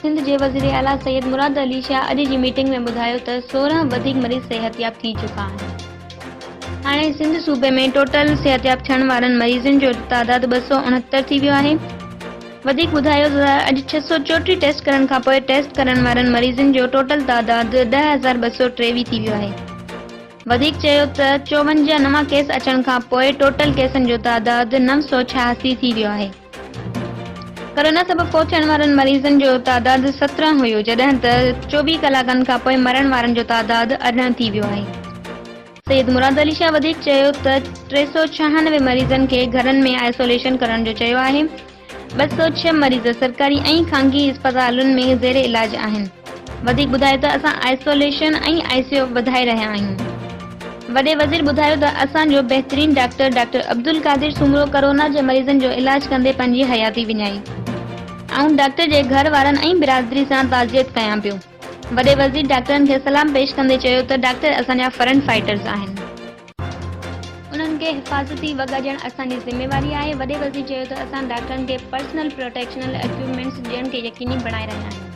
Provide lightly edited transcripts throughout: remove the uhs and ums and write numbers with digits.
सिंध जे वज़ीर आला सैयद मुराद अली शाह अॼु जी मीटिंग में ॿुधायो त 16 वधीक मरीज़ सेहतयाब थी चुका आहिनि। हाणे सिंध सूबे में टोटल सेहतयाब थियण वारनि मरीज़नि जो तादाद 269 थी वियो आहे। वधीक ॿुधायो त अॼु 634 टेस्ट करण खां पोइ टेस्ट करण वारनि मरीज़नि जो टोटल तादाद 10,223 थी वियो आहे। वधीक चयो त 54 नवां केस अचण खां पोइ टोटल केसनि जो तादाद 986 थी वियो आहे। कोरोना सबबि फोत थियण वारनि मरीज़नि जो तादाद 17 हुयो, जॾहिं त 24 कलाकनि खां पोइ मरण वारनि जो तादाद 18 थी वियो आहे। सैयद मुराद अली शाह वधीक चयो त 396 मरीज़नि खे घरनि में आइसोलेशन करण जो चयो आहे। 206 मरीज़ सरकारी ऐं ख़ानगी अस्पतालुनि में ज़ेर इलाज आहिनि। वधीक ॿुधायो त असां आइसोलेशन ऐं ICU वधाए रहिया आहियूं। वॾे वज़ीर ॿुधायो त असांजो बहितरीन डॉक्टर अब्दुल कादिर सुमरो कोरोना जे मरीज़नि जो इलाज कंदे पंहिंजी हयाती विञाई ऐं डॉक्टर जे घर वारनि ऐं बिरादरी सां ताज़ियत कयां पियो। वॾे वज़ीर डॉक्टरनि खे सलाम पेश कंदे चयो त डॉक्टर असांजा फ्रंट फाइटर्स आहिनि। उन्हनि खे हिफ़ाज़ती वॻा ॾियणु असांजी ज़िम्मेवारी आहे। वॾे वज़ीर चयो त असां डॉक्टरनि खे पर्सनल प्रोटेक्शनल इक्विपमेंट्स ॾियण खे यकीनी बणाए रहिया आहियूं।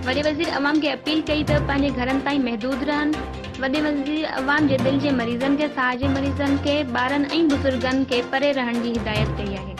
वॾे वज़ीर अवाम खे अपील कई त पंहिंजे घरनि ताईं महदूद रहनि। वॾे वज़ीर अवाम जे दिलि जे मरीज़नि खे, साह जे मरीज़नि खे, ॿारनि ऐं बुज़ुर्गनि खे परे रहण जी हिदायत कई आहे।